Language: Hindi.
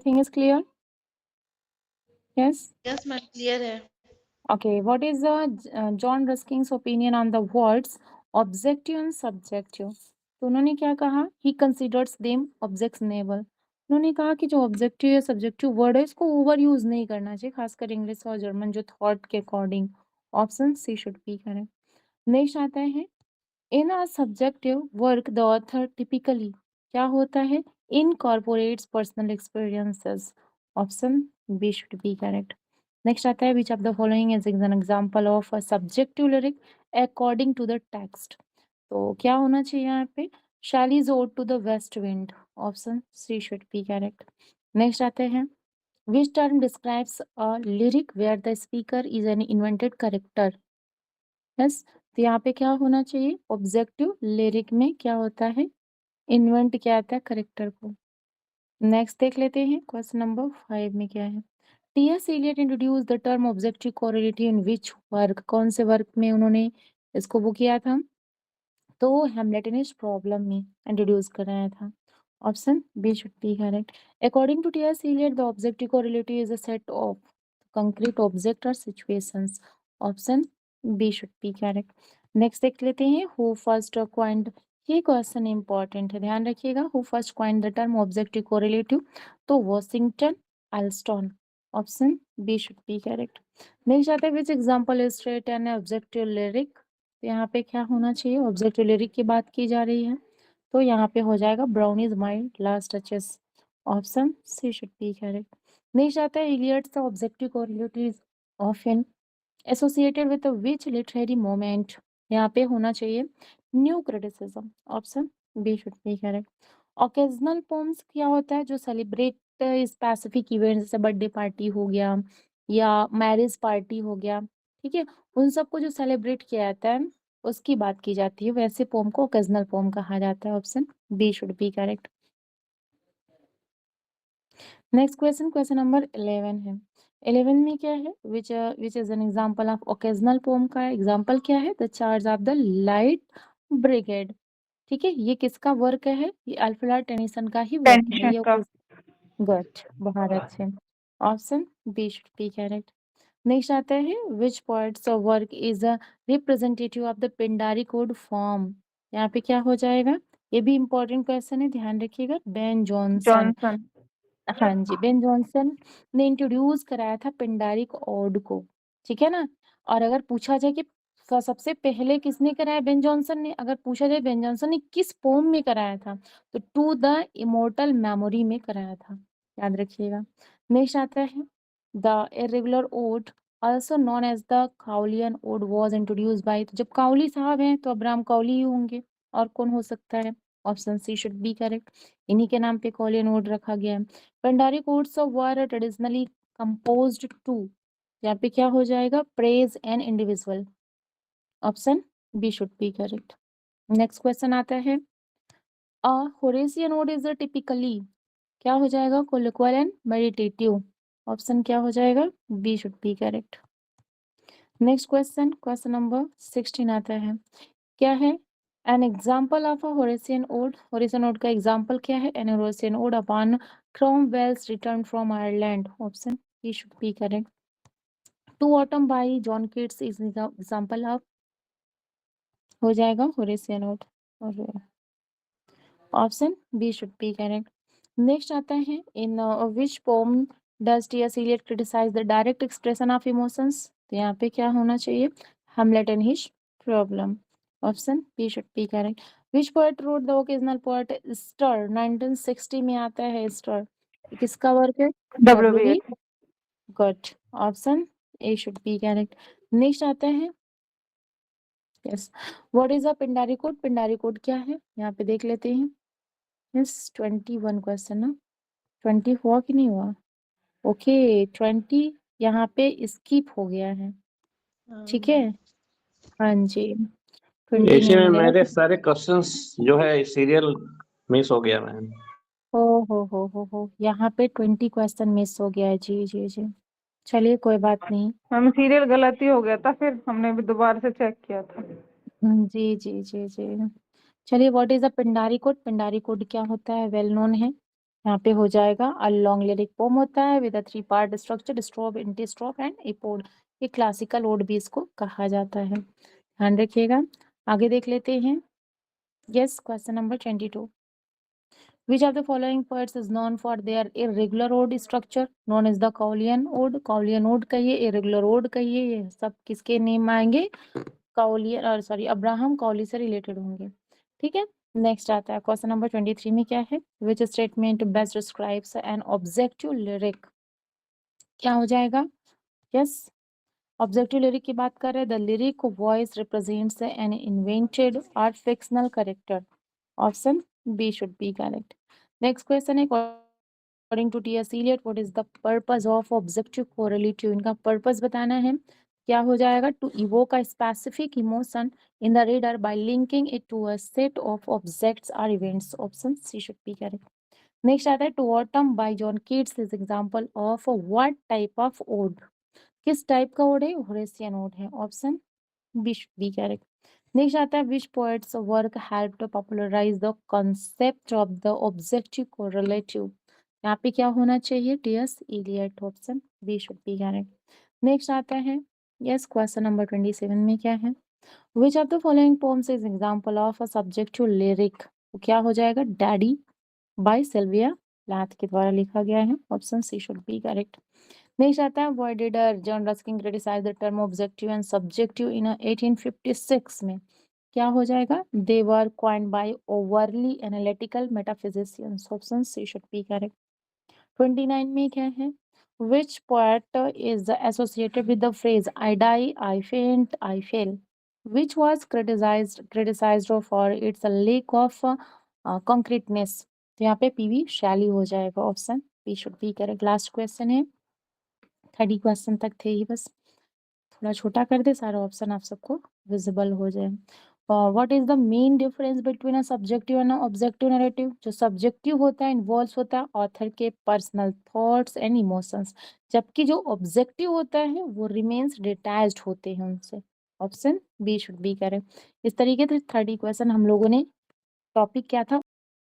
everything is clear? Yes. Yes ma'am clear है। Okay, what is John Rusking's opinion on the words objective and subjective? तो उन्होंने क्या कहा? He considers them objectionable. उन्होंने कहा कि जो ऑब्जेक्टिव या सब्जेक्टिव वर्ड है इसको ओवर यूज नहीं करना चाहिए, खासकर इंग्लिश और जर्मन जो थॉट के according. Option C should be correct. Next आता है in a subjective work the author typically क्या होता है? Incorporates personal experiences. Option B should be correct. Next आता है which of the following is an example of a subjective lyric according to the text. तो क्या होना चाहिए यहाँ पे? Shelley's ode to the west wind. Option C should be correct. Next आते हैं which term describes a lyric where the speaker is an invented character. Yes, तो यहाँ पे क्या होना चाहिए? ऑब्जेक्टिव लिरिक में क्या होता है? इन्वेंट क्या आता है? करेक्टर को। नेक्स्ट देख लेते हैं क्वेश्चन नंबर 5 में क्या है। T S. Eliot introduce the term objective correlative in which work. कौन से वर्क में उन्होंने इसको वो किया था? तो हेमलेटनिस्ट प्रॉब्लम में इंट्रोड्यूस कराया था। Option B should be correct. According to T S. Eliot the objective correlative is a set of concrete object और situations. Option B should be correct. Next देख लेते हैं हु फर्स्ट कॉइन्ड। ये क्वेश्चन इंपॉर्टेंट है, ध्यान रखिएगा। Who first coined the term objective correlative? तो Washington Allston. Option B should be correct. Next आता है which example illustrate an objective lyric. तो यहाँ पे क्या होना चाहिए? ऑब्जेक्टिव लिरिक की बात की जा रही है, तो यहाँ पे हो जाएगा Browning's my last duchess. Option C should be correct. Next आता है Eliot's objective correlative is often associated with which literary movement. यहाँ पे होना चाहिए new criticism. Option B should be correct. Occasional poems क्या होता है? जो सेलिब्रेट स्पेसिफिक इवेंट, जैसे बर्थडे पार्टी हो गया या मैरिज पार्टी हो गया, ठीक है, उन सबको जो सेलिब्रेट किया जाता है उसकी बात की जाती है, वैसे पोम को ओकेजनल पोम कहा जाता है। Option B should be correct. Next question, question number 11 है। 11 में क्या है? Which is an example of occasional poem का एग्जांपल क्या है? The charge of the light brigade. ठीक है, ये किसका वर्क है? ये अल्फ्रेड टेनिसन का ही वर्क है। टेंशन ये का। गुड, बहुत अच्छे। Option B should be correct. Next आता है which poet's work is a representative of the Pindaric code form. यहाँ पे क्या हो जाएगा? ये भी इंपॉर्टेंट क्वेश्चन है, ध्यान रखिएगा। Ben Jonson. जॉनसन। हाँ जी, बेन जॉनसन ने इंट्रोड्यूस कराया था पिंडारिक ओड को, ठीक है ना। और अगर पूछा जाए कि सबसे पहले किसने कराया? बेन जॉनसन ने। अगर पूछा जाए बेन जॉनसन ने किस पोम में कराया था, तो टू द इमोर्टल मेमोरी में कराया था, याद रखिएगा। नेक्स्ट आता है the irregular ode also known as the Cowleyan ode was introduced by। तो जब काउली साहब हैं तो अब्राहम काउली ही होंगे, और कौन हो सकता है? Option C should be correct. इन्हीं के नाम पे काउलियन ओड रखा गया है। Pandari codes were traditionally composed to, यहाँ पे क्या हो जाएगा? praise an individual। Option B should be correct. Next question आता है a Horatian ode is typically क्या हो जाएगा? कोलिक्वल एंड मेडिटेटिव। ऑप्शन क्या हो जाएगा? B should be correct. Next question, question number 16 आता है, क्या है? An example of a Horatian ode. Horatian ode का एग्जाम्पल क्या है? An Horatian ode upon Cromwell's return from Ireland. Option B should be correct. To autumn by John Keats is example of, हो जाएगा होरेसियन ओड, और option B should be correct. Next आता है in which poem does T S. Eliot criticise the direct expression of emotions. तो यहाँ पे क्या होना चाहिए? Hamlet and his problem. Option B should be correct. Which poet wrote the occasional poetaster. 1960 में आता है स्टर, किसका वर्क है? W B WBS। Good. Option A should be correct. Next आता है yes what is a Pindaric ode. Pindaric ode क्या है? यहाँ पे देख लेते हैं। यस 21 क्वेश्चन ना, 20 हुआ कि नहीं हुआ? ओके 20 यहाँ पे स्किप हो गया है, ठीक है। हाँ जी 20 ऐसे नहीं में मिलेगा। मेरे सारे क्वेश्चंस जो है सीरियल मिस हो गया मैम। ओ हो, यहाँ पे 20 क्वेश्चन मिस हो गया है। जी जी जी, चलिए कोई बात नहीं। मैम सीरियल गलती हो गया था, फिर हमने भी दोबारा से चेक किया था। जी जी जी जी, चलिए what is a Pindaric ode. Pindaric ode क्या होता है? वेल नोन है। यहाँ पे हो जाएगा अ लॉन्ग लिरिक पोम होता है with a 3 part structure, strophe, antistrophe and epode. ये क्लासिकल ओड भी इसको कहा जाता है, ध्यान रखिएगा। आगे देख लेते हैं। Yes, question number 22। Which of the following poets is known for their irregular ode structure known as the Kaulian ode? Kaulian ode कहिए, irregular ode कहिए, ये सब किसके नेम आएंगे? काउलियर और सॉरी अब्राहम कौली से रिलेटेड होंगे। ठीक है, नेक्स्ट आता है क्वेश्चन नंबर 23 में क्या है? Which statement best describes N objective lyric? क्या हो जाएगा? यस, ऑब्जेक्टिव लिरिक की बात कर रहे हैं। The lyric voice represents an invented और fictional character. Option B should be correct. Next question है, according to T S. Eliot what is the purpose of objective correlative? इनका पर्पस बताना है। क्या हो जाएगा? To evoke a specific emotion in the reader by linking it to a set of objects और events. Option C should be correct. Next आता है, to autumn by John Keats is example of what type of ode? किस टाइप का ओड है? होरेसियन ओड है। Option B should be correct. Next आता है, which poet's work help to popularise the concept of the objective correlative? यहाँ पे क्या होना चाहिए? T S. Eliot. Option B should be correct. Next आता है, यस, क्वेश्चन नंबर 27 में क्या है? Which of the following poems is example of a subjective lyric? क्या हो जाएगा? डैडी बाय सिल्विया प्लैथ के द्वारा लिखा गया है। Option C should be correct. Next आता है, why did John Ruskin criticise the term objective and subjective in 1856 में? क्या हो जाएगा? They were coined by overly analytical metaphysicians. Option C should be correct. 29 में क्या है? Which poet is associated with the phrase "I die, I faint, I fail"? Which was criticized for its lack of concreteness? तो यहाँ पे पीवी शैली हो जाएगा। Option B should be correct. Last question है, 30 क्वेश्चन तक थे ही बस, थोड़ा छोटा कर दे, सारा ऑप्शन आप सबको विजिबल हो जाए। What is the main difference between a subjective and objective narrative? जो सब्जेक्टिव होता है इन्वॉल्व होता है ऑथर के पर्सनल थॉट्स एंड इमोशंस, जबकि जो ऑब्जेक्टिव होता है वो रिमेन्स डिटैच्ड होते हैं उनसे। Option B should be correct. इस तरीके से 30 क्वेश्चन हम लोगों ने, टॉपिक क्या था?